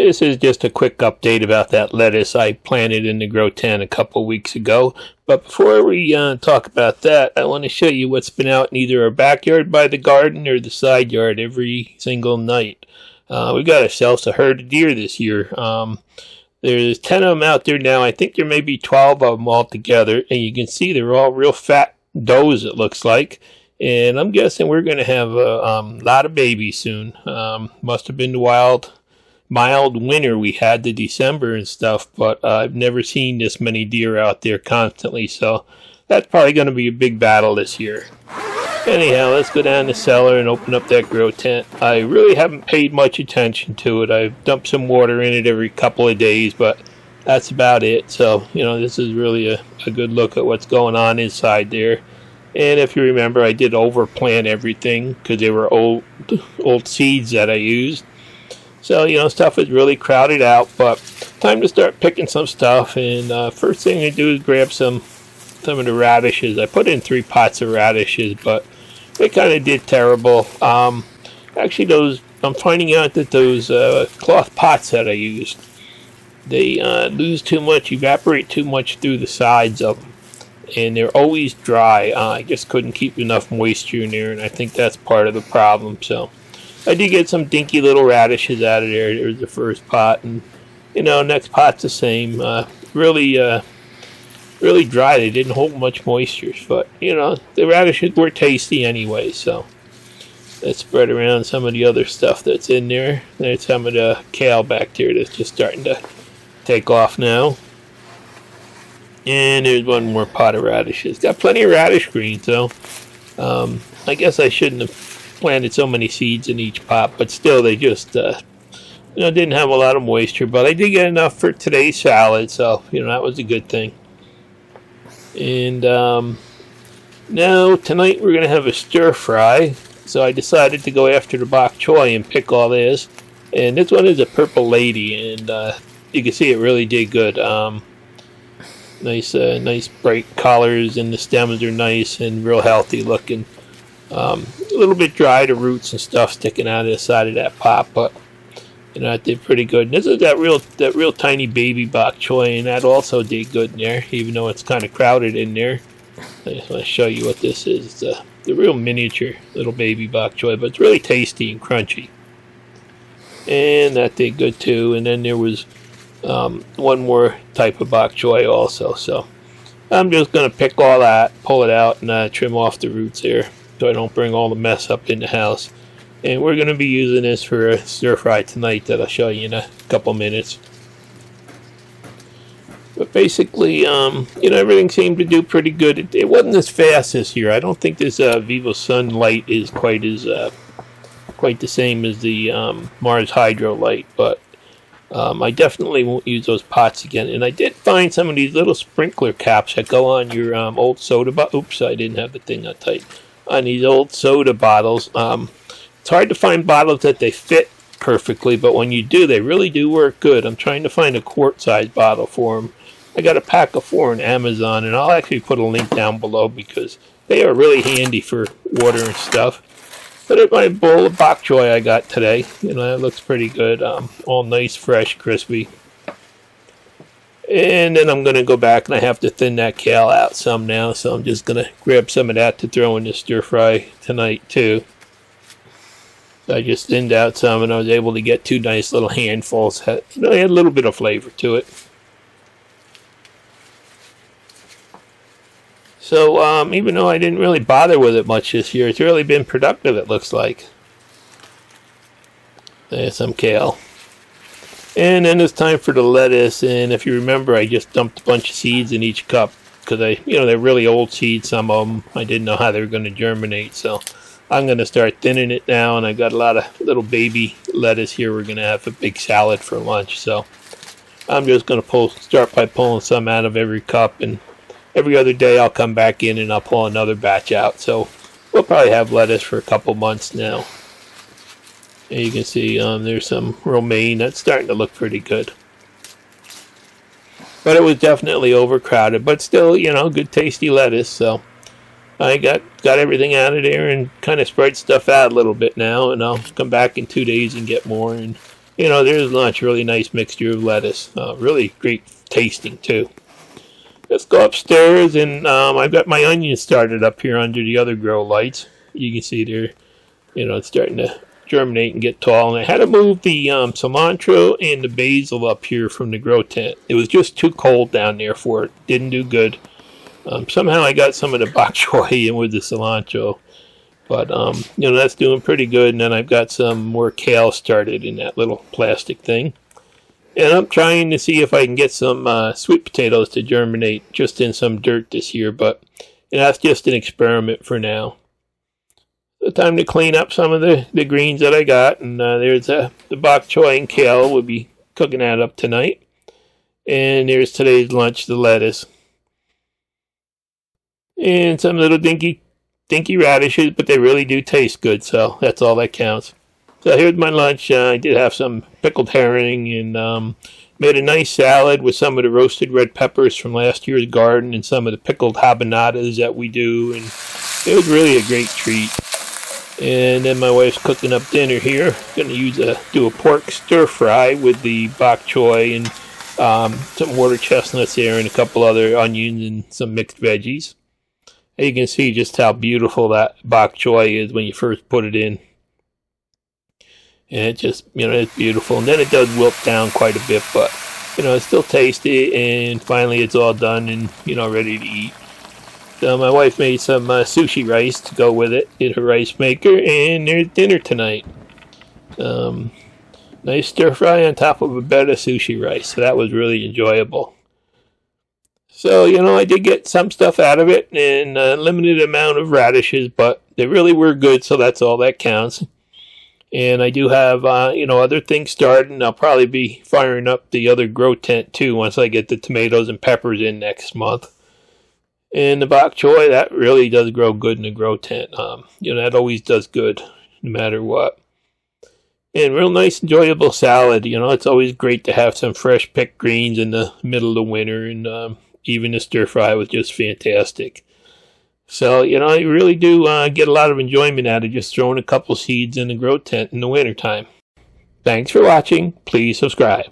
This is just a quick update about that lettuce I planted in the grow tent a couple weeks ago. But before we talk about that, I want to show you what's been out in either our backyard by the garden or the side yard every single night. We got ourselves a herd of deer this year. There's 10 of them out there now. I think there may be 12 of them all together. And you can see they're all real fat does, it looks like. And I'm guessing we're going to have a lot of babies soon. Must have been the mild winter we had the December and stuff, but I've never seen this many deer out there constantly, so that's probably going to be a big battle this year. Anyhow, let's go down the cellar and open up that grow tent. I really haven't paid much attention to it. I've dumped some water in it every couple of days, but that's about it. So, you know, this is really a good look at what's going on inside there. And if you remember, I did overplant everything because they were old seeds that I used. So, you know, stuff is really crowded out, but time to start picking some stuff. And first thing I do is grab some of the radishes. I put in 3 pots of radishes, but they kind of did terrible. Actually, I'm finding out that those cloth pots that I used, they lose too much, evaporate too much through the sides of them. And they're always dry. I just couldn't keep enough moisture in there, and I think that's part of the problem. So I did get some dinky little radishes out of there. There's the first pot, and you know, next pot's the same. Really dry. They didn't hold much moisture, but you know, the radishes were tasty anyway. So let's spread around some of the other stuff that's in there. There's some of the kale back there that's just starting to take off now. And there's one more pot of radishes. Got plenty of radish greens, though. I guess I shouldn't have planted so many seeds in each pot, but still, they just, you know, didn't have a lot of moisture. But I did get enough for today's salad, so, you know, that was a good thing. And now, tonight, we're going to have a stir fry. So I decided to go after the bok choy and pick all this. And this one is a purple lady, and you can see it really did good. Nice bright colors, and the stems are nice and real healthy looking. A little bit dry, the roots and stuff sticking out of the side of that pot, but you know, it did pretty good. And this is that real tiny baby bok choy, and that also did good in there, even though it's kind of crowded in there. I just want to show you what this is. It's the real miniature little baby bok choy, but it's really tasty and crunchy. And that did good too. And then there was one more type of bok choy also, so I'm just going to pick all that, pull it out, and trim off the roots here so I don't bring all the mess up in the house. And we're going to be using this for a stir fry tonight that I'll show you in a couple minutes. But basically, you know, everything seemed to do pretty good. It wasn't as fast this year. I don't think this Vivosun light is quite the same as the Mars Hydro light, but I definitely won't use those pots again. And I did find some of these little sprinkler caps that go on your old soda bottle. Oops, I didn't have the thing that tight. On these old soda bottles. It's hard to find bottles that they fit perfectly, but when you do, they really do work good. I'm trying to find a quart-sized bottle for them. I got a pack of 4 on Amazon, and I'll actually put a link down below because they are really handy for water and stuff. But at my bowl of bok choy I got today, you know, that looks pretty good. All nice, fresh, crispy. And then I'm going to go back, and I have to thin that kale out some now, so I'm just going to grab some of that to throw in the stir fry tonight too. So I just thinned out some, and I was able to get 2 nice little handfuls. You know, they had a little bit of flavor to it. So even though I didn't really bother with it much this year, it's really been productive, it looks like. There's some kale. And then it's time for the lettuce, and if you remember, I just dumped a bunch of seeds in each cup because they're really old seeds, some of them. I didn't know how they were going to germinate, so I'm going to start thinning it now, and I got a lot of little baby lettuce here. We're going to have a big salad for lunch, so I'm just going to start by pulling some out of every cup, and every other day I'll come back in and I'll pull another batch out. So we'll probably have lettuce for a couple months now. And you can see there's some romaine that's starting to look pretty good. But it was definitely overcrowded, but still, you know, good tasty lettuce. So I got everything out of there and kind of spread stuff out a little bit now, and I'll come back in 2 days and get more. And there's lunch. Really nice mixture of lettuce. Really great tasting too. Let's go upstairs, and I've got my onions started up here under the other grow lights. You can see they're, it's starting to germinate and get tall. And I had to move the cilantro and the basil up here from the grow tent. It was just too cold down there for it. Didn't do good. Somehow I got some of the bok choy in with the cilantro. But, that's doing pretty good. And then I've got some more kale started in that little plastic thing. And I'm trying to see if I can get some sweet potatoes to germinate just in some dirt this year. But that's just an experiment for now. So time to clean up some of the greens that I got. And there's the bok choy and kale. We'll be cooking that up tonight. And there's today's lunch, the lettuce. And some little dinky radishes, but they really do taste good, so that's all that counts. So here's my lunch. I did have some pickled herring and made a nice salad with some of the roasted red peppers from last year's garden and some of the pickled habanadas that we do, and it was really a great treat. And then my wife's cooking up dinner here. Going to do a pork stir fry with the bok choy and some water chestnuts there and a couple other onions and some mixed veggies. And you can see just how beautiful that bok choy is when you first put it in. And it just, it's beautiful. And then it does wilt down quite a bit, but, it's still tasty. And finally it's all done and, ready to eat. So my wife made some sushi rice to go with it in her rice maker. And there's dinner tonight. Nice stir fry on top of a bed of sushi rice. So that was really enjoyable. So, I did get some stuff out of it and a limited amount of radishes, but they really were good, so that's all that counts. And I do have, other things started, and I'll probably be firing up the other grow tent too once I get the tomatoes and peppers in next month. And the bok choy, that really does grow good in the grow tent. That always does good no matter what. And real nice, enjoyable salad. It's always great to have some fresh picked greens in the middle of the winter, and even the stir fry was just fantastic. So, I really do get a lot of enjoyment out of just throwing a couple seeds in the grow tent in the wintertime. Thanks for watching. Please subscribe.